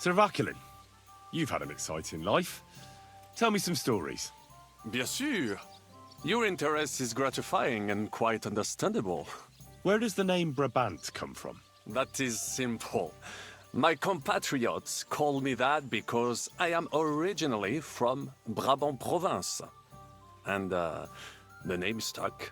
Sir Vauquelin, you've had an exciting life. Tell me some stories. Bien sûr. Your interest is gratifying and quite understandable. Where does the name Brabant come from? That is simple. My compatriots call me that because I am originally from Brabant province. And, the name stuck.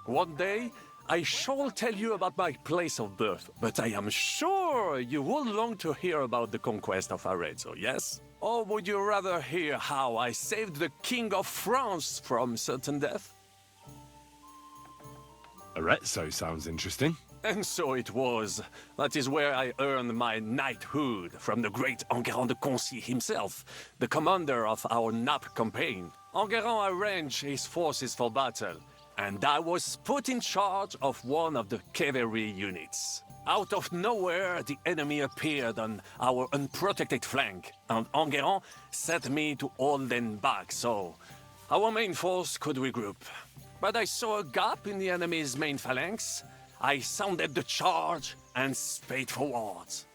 One day, I shall tell you about my place of birth, but I am sure you will long to hear about the conquest of Arezzo, yes? Or would you rather hear how I saved the King of France from certain death? Arezzo sounds interesting. And so it was. That is where I earned my knighthood from the great Enguerrand de Concy himself, the commander of our Naples campaign. Enguerrand arranged his forces for battle, and I was put in charge of one of the cavalry units. Out of nowhere, the enemy appeared on our unprotected flank, and Enguerrand set me to hold them back so our main force could regroup. But I saw a gap in the enemy's main phalanx. I sounded the charge and sped forwards.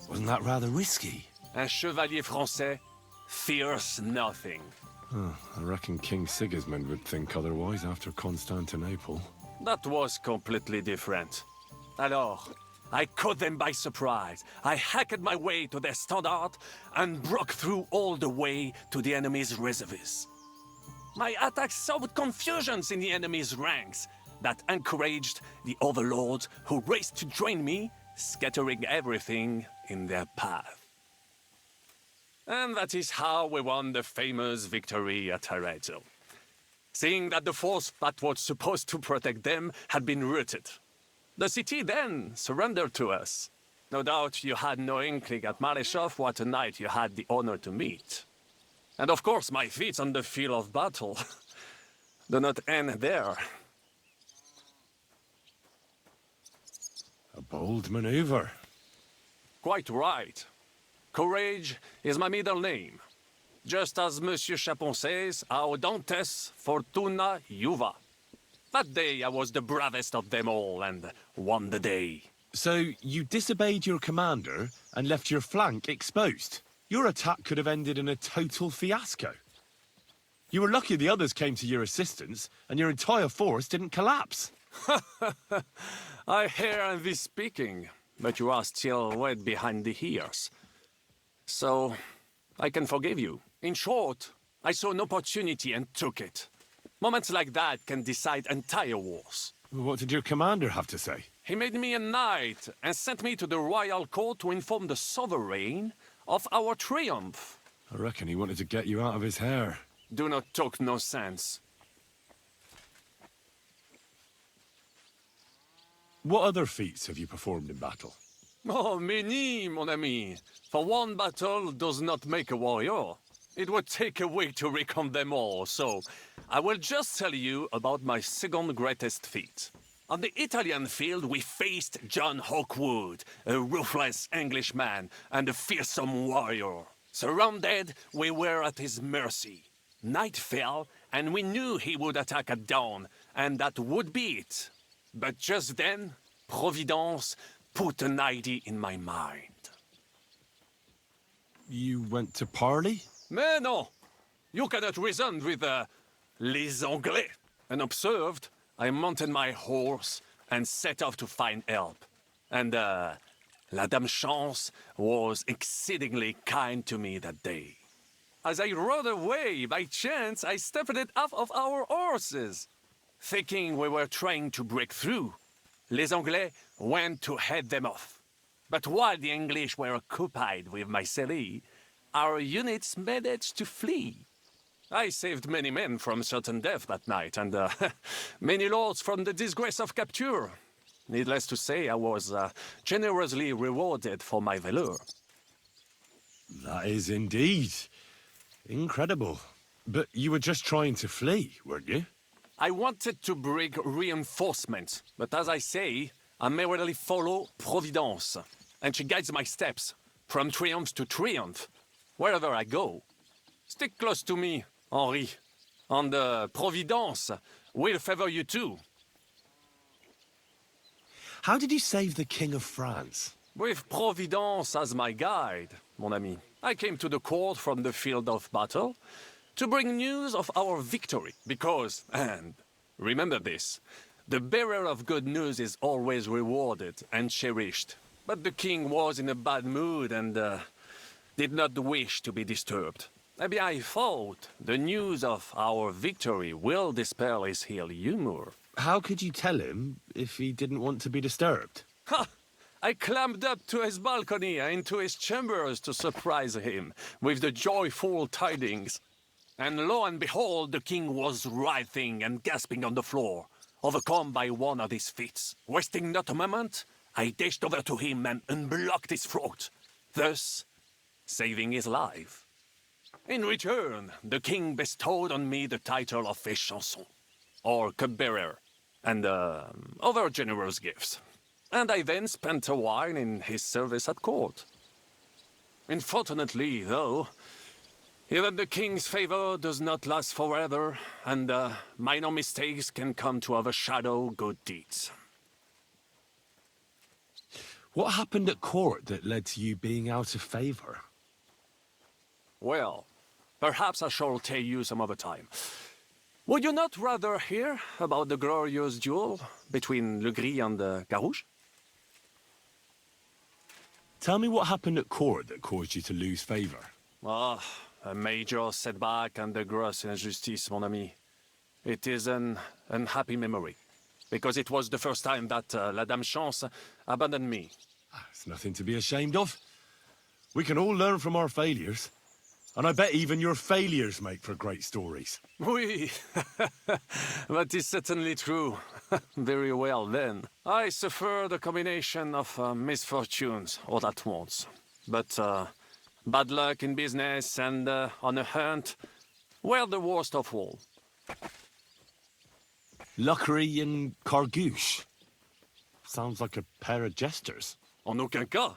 Wasn't that rather risky? Un chevalier français fears nothing. I reckon King Sigismund would think otherwise after Constantinople. That was completely different. Alors, I caught them by surprise. I hacked my way to their standard and broke through all the way to the enemy's reserves. My attack sowed confusions in the enemy's ranks that encouraged the overlords who raced to join me, scattering everything in their path. And that is how we won the famous victory at Arezzo. Seeing that the force that was supposed to protect them had been routed. The city then surrendered to us. No doubt you had no inkling at Maleshov what a knight you had the honor to meet. And of course my feats on the field of battle do not end there. A bold maneuver. Quite right. Courage is my middle name. Just as Monsieur Chapon says, Audantes fortuna juva. That day I was the bravest of them all and won the day. So you disobeyed your commander and left your flank exposed. Your attack could have ended in a total fiasco. You were lucky the others came to your assistance and your entire force didn't collapse. I hear envy speaking, but you are still wet behind the ears. So, I can forgive you. In short, I saw an opportunity and took it. Moments like that can decide entire wars. What did your commander have to say? He made me a knight and sent me to the royal court to inform the sovereign of our triumph. I reckon he wanted to get you out of his hair. Do not talk nonsense. What other feats have you performed in battle? Oh, many, mon ami. For one battle does not make a warrior. It would take a week to recount them all, so I will just tell you about my second greatest feat. On the Italian field, we faced John Hawkwood, a ruthless Englishman and a fearsome warrior. Surrounded, we were at his mercy. Night fell, and we knew he would attack at dawn, and that would be it. But just then, Providence put an idea in my mind. You went to parley? Mais non! You cannot reason with les Anglais. Unobserved, I mounted my horse and set off to find help. And, La Dame Chance was exceedingly kind to me that day. As I rode away, by chance, I stepped it off of our horses. Thinking we were trying to break through, les Anglais went to head them off. But while the English were occupied with my Marseille, our units managed to flee. I saved many men from certain death that night, and many lords from the disgrace of capture. Needless to say, I was generously rewarded for my valor. That is indeed incredible. But you were just trying to flee, weren't you? I wanted to bring reinforcements, but as I say, I merely follow Providence, and she guides my steps, from triumph to triumph, wherever I go. Stick close to me, Henri, and Providence will favor you too. How did you save the King of France? With Providence as my guide, mon ami, I came to the court from the field of battle to bring news of our victory, because, and remember this, the bearer of good news is always rewarded and cherished. But the king was in a bad mood and did not wish to be disturbed. Maybe I thought the news of our victory will dispel his ill humor. How could you tell him if he didn't want to be disturbed? Ha! I climbed up to his balcony and into his chambers to surprise him with the joyful tidings. And lo and behold, the king was writhing and gasping on the floor, overcome by one of his fits. Wasting not a moment, I dashed over to him and unblocked his throat, thus saving his life. In return, the king bestowed on me the title of Échanson, or cupbearer, and other generous gifts. And I then spent a while in his service at court. Unfortunately, though, even the king's favor does not last forever, and minor mistakes can come to overshadow good deeds. What happened at court that led to you being out of favor? Well, perhaps I shall tell you some other time. Would you not rather hear about the glorious duel between Le Gris and Carouge? Tell me what happened at court that caused you to lose favor. Ah, a major setback and a gross injustice, mon ami. It is an unhappy memory, because it was the first time that La Dame Chance abandoned me. It's nothing to be ashamed of. We can all learn from our failures. And I bet even your failures make for great stories. Oui, that is certainly true. Very well, then. I suffered a combination of misfortunes all at once. But bad luck in business and on a hunt were the worst of all. Luckery and Cargouche. Sounds like a pair of jesters. En aucun cas.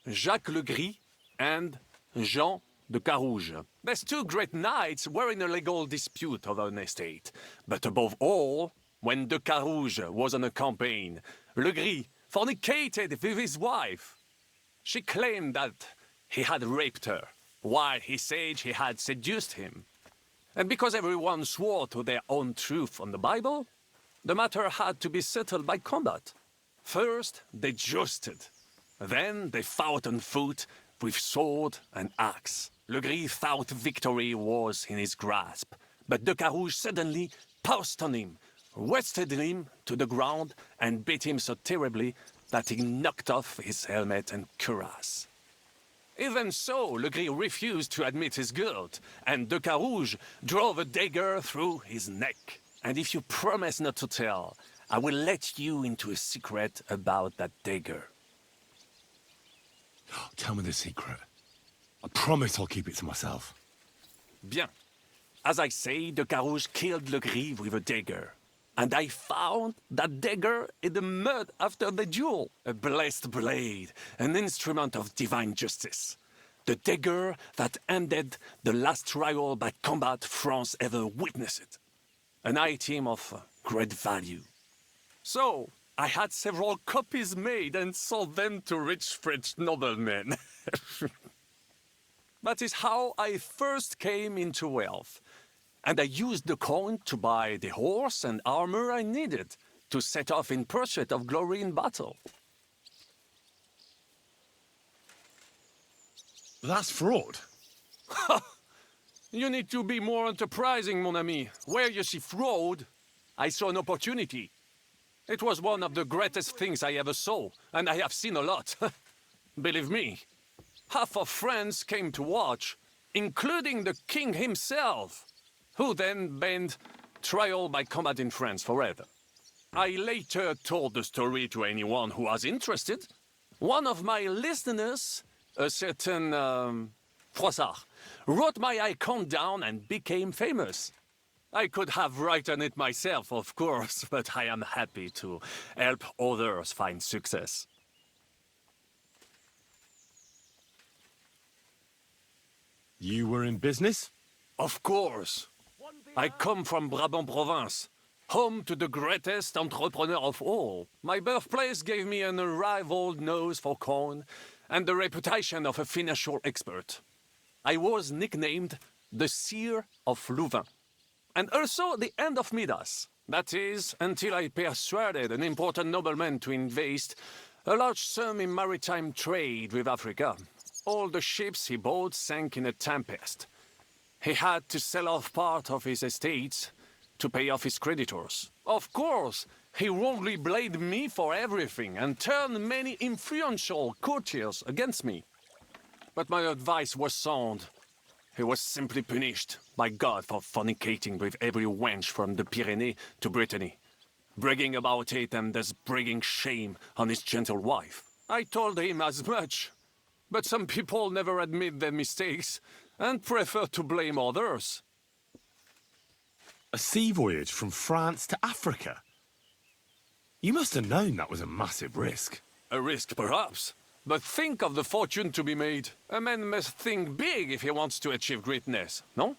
Jacques Le Gris and Jean de Carouge. These two great knights were in a legal dispute over an estate. But above all, when de Carouge was on a campaign, Le Gris fornicated with his wife. She claimed that he had raped her, while he said he had seduced him. And because everyone swore to their own truth on the Bible, the matter had to be settled by combat. First, they jousted. Then they fought on foot with sword and axe. Le Gris thought victory was in his grasp, but de Carouge suddenly pounced on him, wrested him to the ground, and beat him so terribly that he knocked off his helmet and cuirass. Even so, Le Gris refused to admit his guilt, and de Carouge drove a dagger through his neck. And if you promise not to tell, I will let you into a secret about that dagger. Tell me the secret. I promise I'll keep it to myself. Bien. As I say, de Carouge killed Le Gris with a dagger. And I found that dagger in the mud after the duel. A blessed blade, an instrument of divine justice. The dagger that ended the last trial by combat France ever witnessed. An item of great value. So, I had several copies made and sold them to rich French noblemen. That is how I first came into wealth. And I used the coin to buy the horse and armor I needed to set off in pursuit of glory in battle. That's fraud. You need to be more enterprising, mon ami. Where you see fraud, I saw an opportunity. It was one of the greatest things I ever saw, and I have seen a lot. Believe me, half of France came to watch, including the king himself, who then banned trial by combat in France forever. I later told the story to anyone who was interested. One of my listeners, a certain Froissart, wrote my icon down and became famous. I could have written it myself, of course, but I am happy to help others find success. You were in business? Of course. I come from Brabant province. home to the greatest entrepreneur of all. My birthplace gave me an unrivaled nose for corn and the reputation of a financial expert. I was nicknamed the Seer of Louvain, and also the End of Midas. That is, until I persuaded an important nobleman to invest a large sum in maritime trade with Africa. All the ships he bought sank in a tempest. He had to sell off part of his estates to pay off his creditors. Of course, he wrongly blamed me for everything and turned many influential courtiers against me. But my advice was sound. He was simply punished by God for fornicating with every wench from the Pyrenees to Brittany, bragging about it and thus bringing shame on his gentle wife. I told him as much, but some people never admit their mistakes and prefer to blame others. A sea voyage from France to Africa? You must have known that was a massive risk. A risk, perhaps. But think of the fortune to be made. A man must think big if he wants to achieve greatness, no?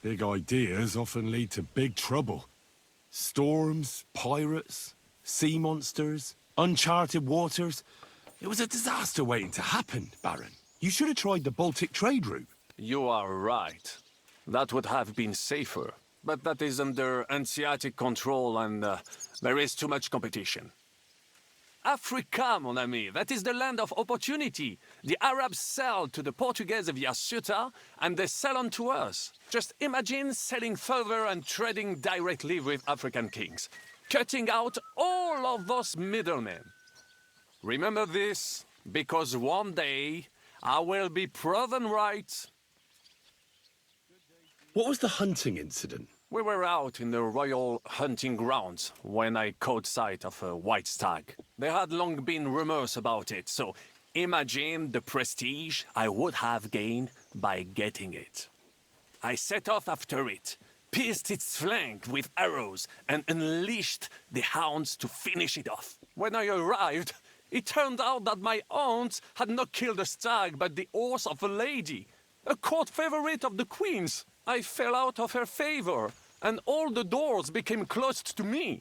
Big ideas often lead to big trouble. Storms, pirates, sea monsters, uncharted waters. It was a disaster waiting to happen, Baron. You should have tried the Baltic trade route. You are right. That would have been safer. But that is under Hanseatic control and there is too much competition. Africa, mon ami, that is the land of opportunity. The Arabs sell to the Portuguese via Ceuta, and they sell on to us. Just imagine selling further and trading directly with African kings, cutting out all of those middlemen. Remember this, because one day I will be proven right. What was the hunting incident? We were out in the royal hunting grounds when I caught sight of a white stag. There had long been rumors about it, so imagine the prestige I would have gained by getting it. I set off after it, pierced its flank with arrows, and unleashed the hounds to finish it off. When I arrived, it turned out that my aunt had not killed a stag, but the horse of a lady, a court favorite of the queen's. I fell out of her favor, and all the doors became closed to me.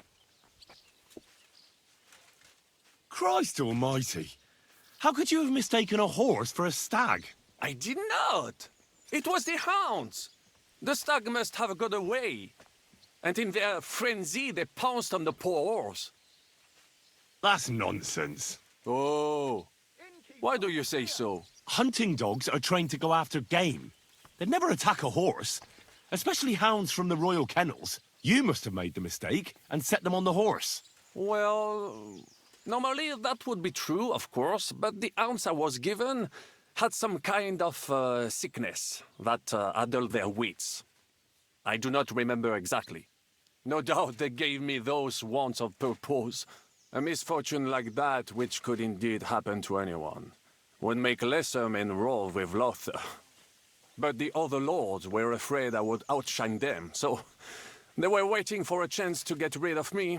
Christ almighty! How could you have mistaken a horse for a stag? I did not. It was the hounds. The stag must have got away, and in their frenzy they pounced on the poor horse. That's nonsense. Oh, why do you say so? Hunting dogs are trained to go after game. They'd never attack a horse, especially hounds from the royal kennels. You must have made the mistake and set them on the horse. Well, normally that would be true, of course, but the hounds I was given had some kind of sickness that addled their wits. I do not remember exactly. No doubt they gave me those wants of purpose. A misfortune like that, which could indeed happen to anyone, would make lesser men roll with laughter. But the other lords were afraid I would outshine them, so they were waiting for a chance to get rid of me.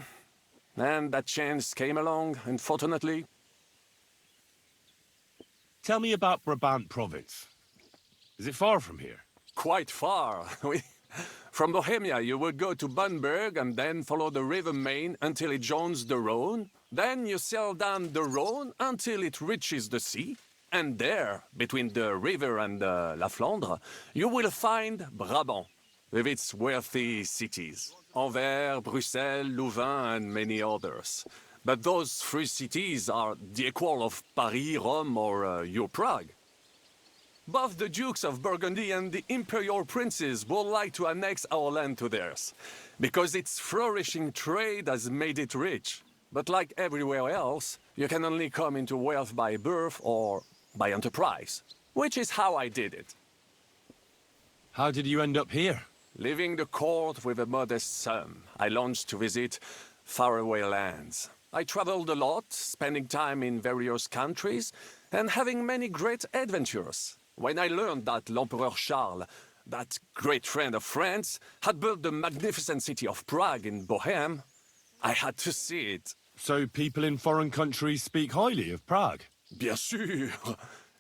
And that chance came along, unfortunately. Tell me about Brabant province. Is it far from here? Quite far. From Bohemia, you would go to Bamberg and then follow the river Main until it joins the Rhone. Then you sail down the Rhone until it reaches the sea. And there, between the river and La Flandre, you will find Brabant, with its wealthy cities. Anvers, Bruxelles, Louvain, and many others. But those three cities are the equal of Paris, Rome, or your Prague. Both the Dukes of Burgundy and the Imperial Princes would like to annex our land to theirs, because its flourishing trade has made it rich. But like everywhere else, you can only come into wealth by birth or by enterprise, which is how I did it. How did you end up here? Leaving the court with a modest sum, I launched to visit faraway lands. I traveled a lot, spending time in various countries, and having many great adventures. When I learned that l'Empereur Charles, that great friend of France, had built the magnificent city of Prague in Bohème, I had to see it. So people in foreign countries speak highly of Prague? Bien sûr.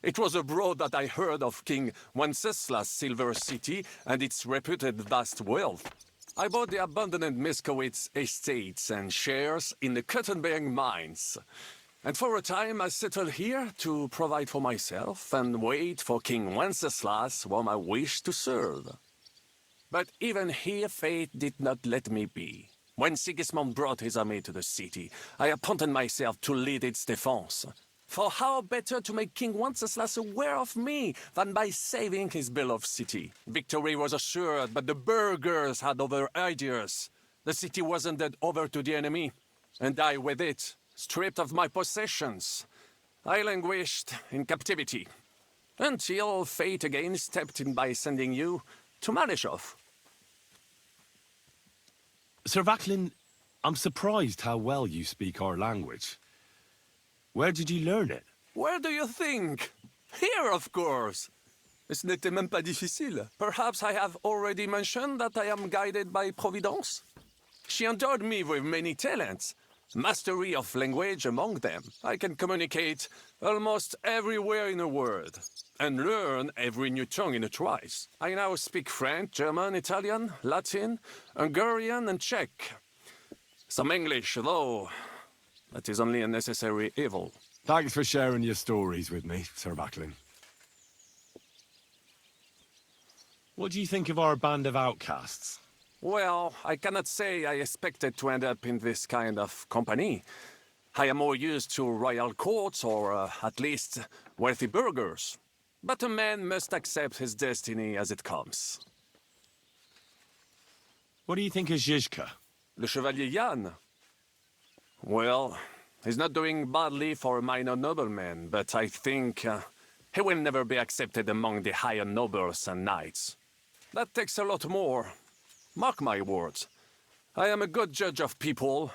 It was abroad that I heard of King Wenceslaus' silver city and its reputed vast wealth. I bought the abandoned Miskowitz estates and shares in the Kuttenberg mines. And for a time I settled here to provide for myself and wait for King Wenceslas whom I wish to serve. But even here fate did not let me be. When Sigismund brought his army to the city, I appointed myself to lead its defense. For how better to make King Wenceslas aware of me than by saving his beloved city? Victory was assured, but the burghers had other ideas. The city was handed over to the enemy, and I with it, stripped of my possessions. I languished in captivity, until fate again stepped in by sending you to Malishov. Sir Vauquelin, I'm surprised how well you speak our language. Where did you learn it? Where do you think? Here, of course. Ce n'était même pas difficile. Perhaps I have already mentioned that I am guided by Providence? She endowed me with many talents, mastery of language among them. I can communicate almost everywhere in a word, and learn every new tongue in a trice. I now speak French, German, Italian, Latin, Hungarian, and Czech. Some English, though. That is only a necessary evil. Thanks for sharing your stories with me, Sir Vauquelin. What do you think of our band of outcasts? Well, I cannot say I expected to end up in this kind of company. I am more used to royal courts or, at least, wealthy burghers. But a man must accept his destiny as it comes. What do you think of Zizka? Le Chevalier Jan? Well, he's not doing badly for a minor nobleman, but I think he will never be accepted among the higher nobles and knights. That takes a lot more. Mark my words. I am a good judge of people.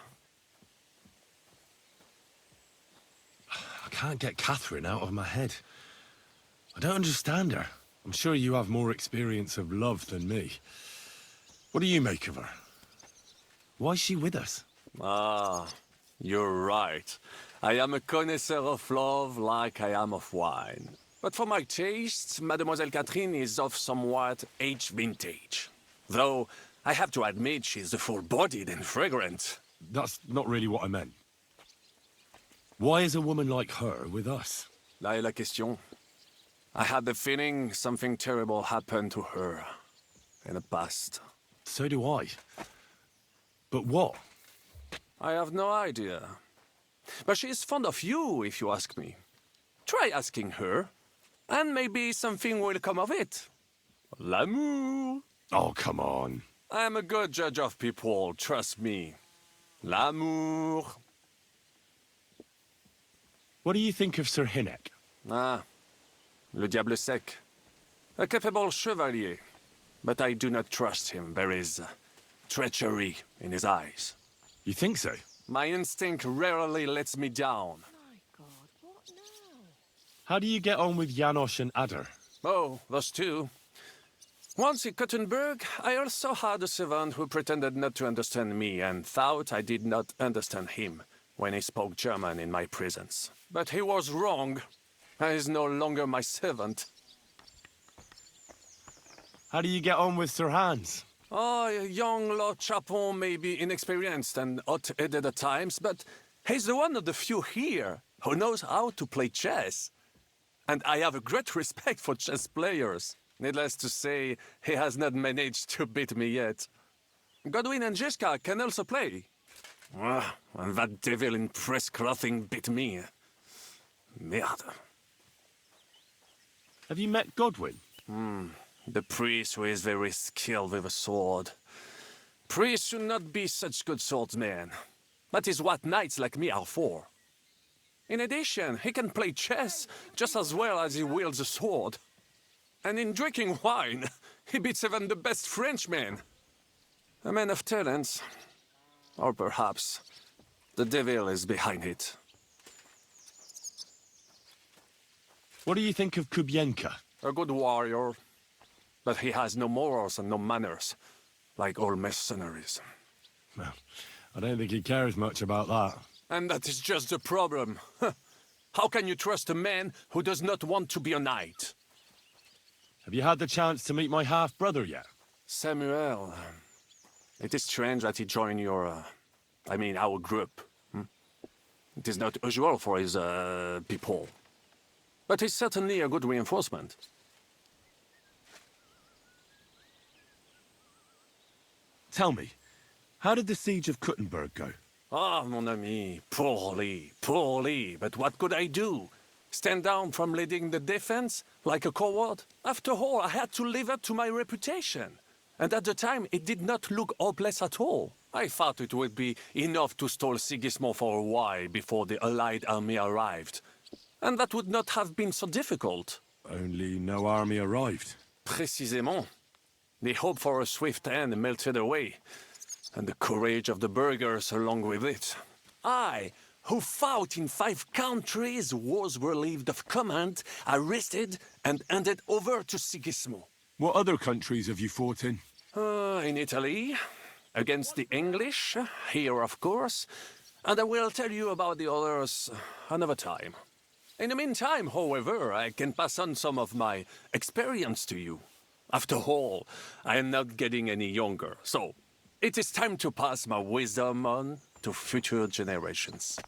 I can't get Catherine out of my head. I don't understand her. I'm sure you have more experience of love than me. What do you make of her? Why is she with us? Ah, you're right. I am a connoisseur of love like I am of wine. But for my taste, Mademoiselle Catherine is of somewhat aged vintage. Though, I have to admit she's full-bodied and fragrant. That's not really what I meant. Why is a woman like her with us? Là est la question. I had the feeling something terrible happened to her in the past. So do I. But what? I have no idea. But she is fond of you, if you ask me. Try asking her, and maybe something will come of it. L'amour. Oh, come on. I am a good judge of people, trust me. L'amour. What do you think of Sir Hynek? Ah, le diable sec. A capable chevalier. But I do not trust him. There is treachery in his eyes. You think so? My instinct rarely lets me down. My God, what now? How do you get on with Janosch and Adder? Oh, those two. Once in Kuttenberg, I also had a servant who pretended not to understand me and thought I did not understand him when he spoke German in my presence. But he was wrong. He is no longer my servant. How do you get on with Sir Hans? Oh, young Lord Chapon may be inexperienced and hot-headed at times, but he's the one of the few here who knows how to play chess. And I have a great respect for chess players. Needless to say, he has not managed to beat me yet. Godwin and Jeska can also play. Ah, and that devil in press clothing beat me. Merde. Have you met Godwin? The priest who is very skilled with a sword. Priests should not be such good swordsmen. That is what knights like me are for. In addition, he can play chess just as well as he wields a sword. And in drinking wine, he beats even the best Frenchmen. A man of talents. Or perhaps the devil is behind it. What do you think of Kubienka? A good warrior. But he has no morals and no manners, like all mercenaries. Well, I don't think he cares much about that. And that is just the problem. How can you trust a man who does not want to be a knight? Have you had the chance to meet my half-brother yet? Samuel. It is strange that he joined our group. It is not usual for his people. But he's certainly a good reinforcement. Tell me, how did the siege of Kuttenberg go? Ah, mon ami, poorly, poorly. But what could I do? Stand down from leading the defense like a coward? After all, I had to live up to my reputation. And at the time, it did not look hopeless at all. I thought it would be enough to stall Sigismund for a while before the Allied army arrived. And that would not have been so difficult. Only no army arrived. Précisément. The hope for a swift end melted away, and the courage of the burghers along with it. I, who fought in 5 countries, was relieved of command, arrested, and handed over to Sigismund. What other countries have you fought in? In Italy, against the English, here of course, and I will tell you about the others another time. In the meantime, however, I can pass on some of my experience to you. After all, I am not getting any younger, so it is time to pass my wisdom on to future generations.